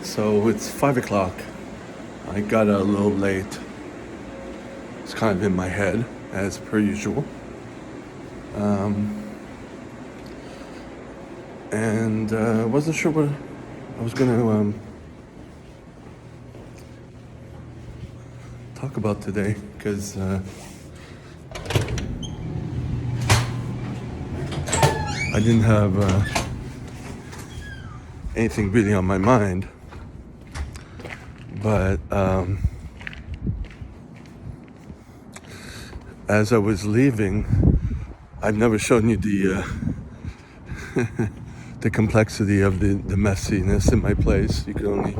So it's 5 o'clock. I got a little late. It's kind of in my head, as per usual. And wasn't sure what I was going to talk about today, because I didn't have anything really on my mind. But as I was leaving, I've never shown you the the complexity of the messiness in my place. You can only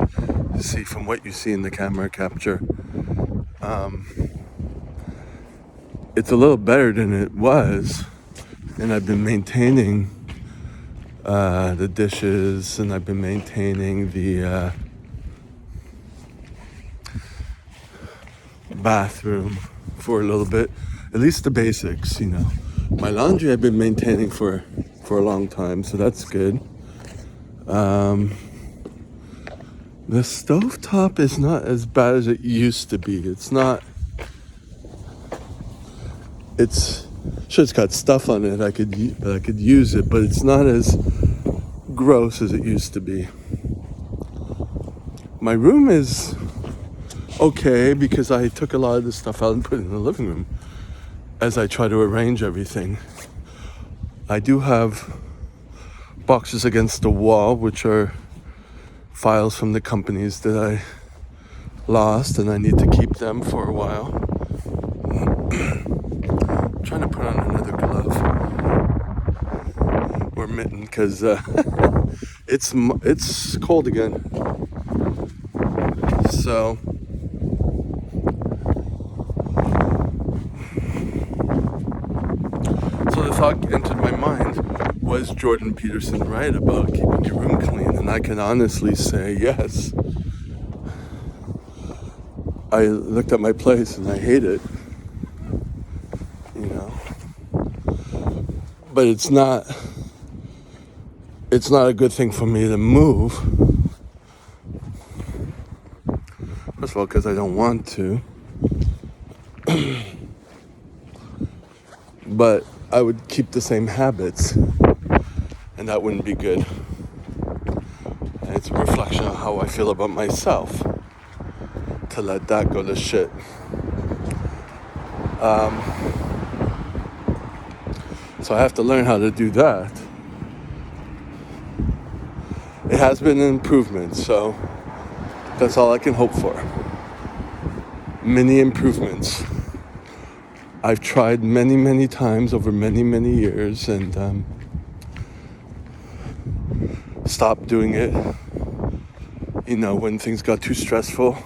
see from what you see in the camera capture. It's a little better than it was, and I've been maintaining the dishes, and I've been maintaining the bathroom for a little bit, at least the basics, My laundry I've been maintaining for a long time, so that's good. The stovetop is not as bad as it used to be. It's got stuff on it. I could use it, but it's not as gross as it used to be. My room is okay because I took a lot of the stuff out and put it in the living room as I try to arrange everything. I do have boxes against the wall, which are files from the companies that I lost, and I need to keep them for a while. I'm trying to put on another glove or mitten because it's cold again. So the thought entered my mind, was Jordan Peterson right about keeping your room clean? And I can honestly say yes. I looked at my place and I hate it, but it's not a good thing for me to move. First of all, because I don't want to. But I would keep the same habits, and that wouldn't be good. And it's a reflection of how I feel about myself to let that go to shit. So I have to learn how to do that. It has been an improvement, so that's all I can hope for. Many improvements. I've tried many, many times over many, many years and stopped doing it, when things got too stressful,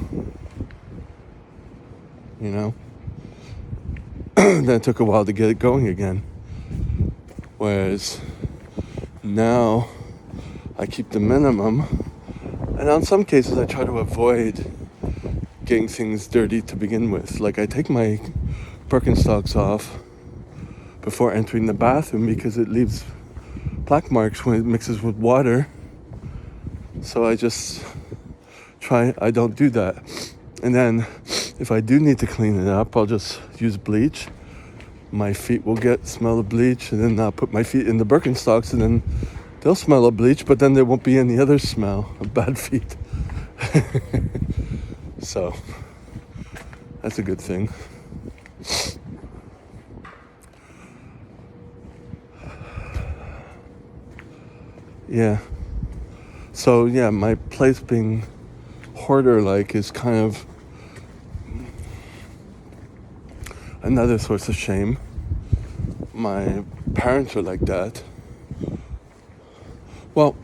Then it took a while to get it going again. Whereas now I keep the minimum, and on some cases I try to avoid getting things dirty to begin with. Like I take my Birkenstocks off before entering the bathroom because it leaves black marks when it mixes with water. So I just I don't do that. And then if I do need to clean it up, I'll just use bleach. My feet will smell of bleach, and then I'll put my feet in the Birkenstocks, and then they'll smell of bleach, but then there won't be any other smell of bad feet. So that's a good thing. Yeah. So yeah, my place being hoarder-like is kind of another source of shame. My parents are like that. Well,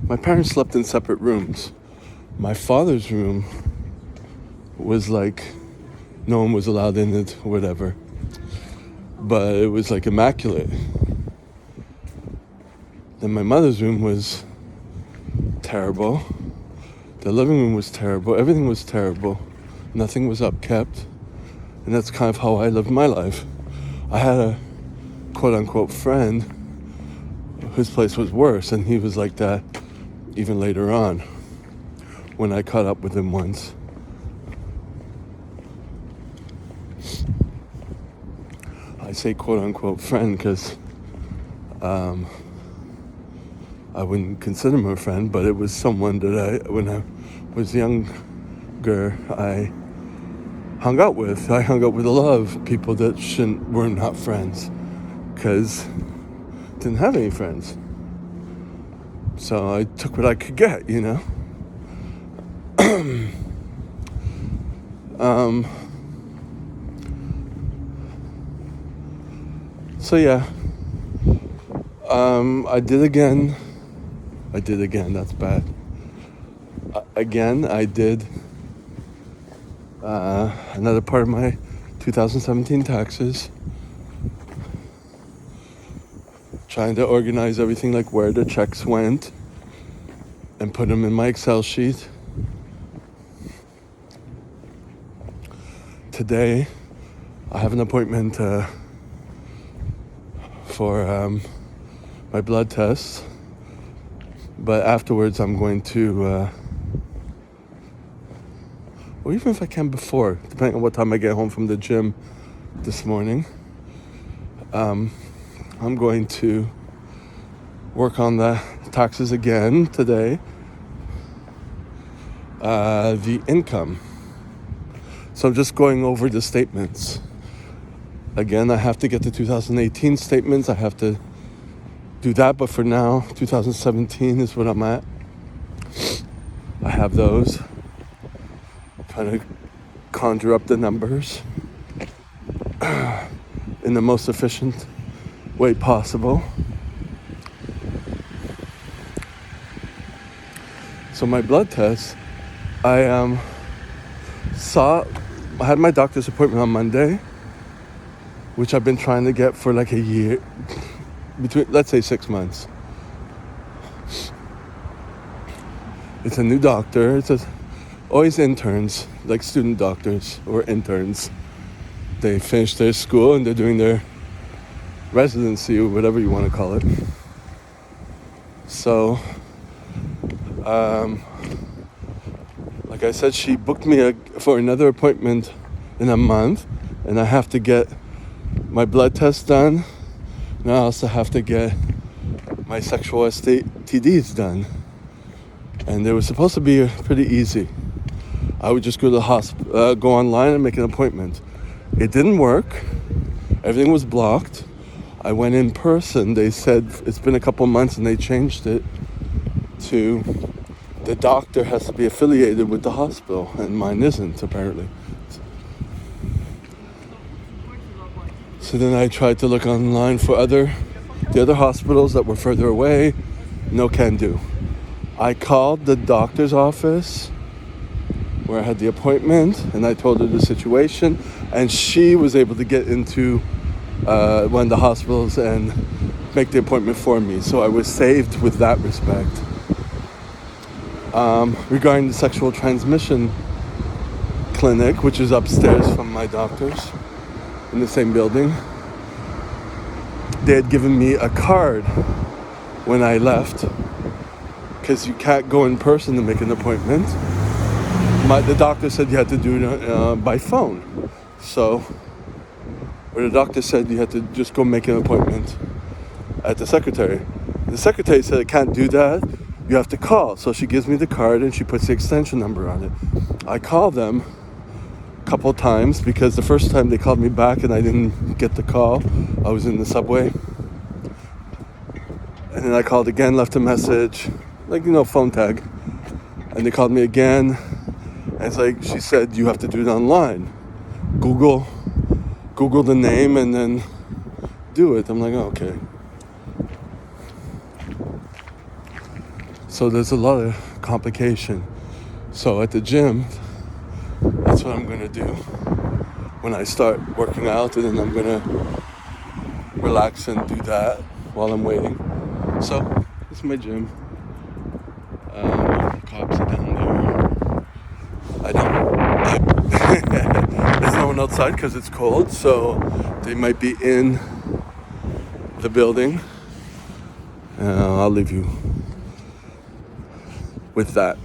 my parents slept in separate rooms. My father's room was like no one was allowed in it or whatever. But it was like immaculate. Then my mother's room was terrible. The living room was terrible. Everything was terrible. Nothing was upkept. And that's kind of how I lived my life. I had a quote-unquote friend his place was worse, and he was like that even later on when I caught up with him once. I say quote-unquote friend because I wouldn't consider him a friend, but it was someone that when I was younger, I hung out with. I hung out with a lot of people that were not friends because didn't have any friends. So I took what I could get, you know. So yeah, I did again, that's bad. Again, I did another part of my 2017 taxes. Trying to organize everything, like where the checks went, and put them in my Excel sheet. Today, I have an appointment for my blood test, but afterwards I'm going to, or even if I can before, depending on what time I get home from the gym this morning, I'm going to work on the taxes again today. The income. So I'm just going over the statements. Again, I have to get the 2018 statements. I have to do that, but for now, 2017 is what I'm at. I have those. Trying to conjure up the numbers in the most efficient way possible. So my blood test, I had my doctor's appointment on Monday, which I've been trying to get for like a year, between, let's say, 6 months. It's a new doctor. Always interns, like student doctors or interns. They finish their school and they're doing their residency or whatever you want to call it. So, like I said, she booked me for another appointment in a month, and I have to get my blood test done, and I also have to get my sexual STDs done. And they were supposed to be pretty easy. I would just go to the hospital, go online and make an appointment. It didn't work. Everything was blocked. I went in person. They said it's been a couple months and they changed it to the doctor has to be affiliated with the hospital, and mine isn't, apparently. So then I tried to look online for the other hospitals that were further away. No can do. I called the doctor's office where I had the appointment, and I told her the situation, and she was able to get into one of the hospitals and make the appointment for me. So I was saved with that respect. Regarding the sexual transmission clinic, which is upstairs from my doctor's in the same building, they had given me a card when I left, because you can't go in person to make an appointment. The doctor said you had to do it by phone. So, or the doctor said you had to just go make an appointment at the secretary. The secretary said, I can't do that. You have to call. So she gives me the card and she puts the extension number on it. I called them a couple times because the first time they called me back and I didn't get the call. I was in the subway. And then I called again, left a message, like, phone tag. And they called me again. And it's like, she said, you have to do it online. Google the name and then do it. I'm like, oh, okay. So there's a lot of complication. So at the gym, that's what I'm going to do when I start working out, and then I'm going to relax and do that while I'm waiting. So this is my gym. Cops are down there. There's no one outside because it's cold, so they might be in the building. I'll leave you with that.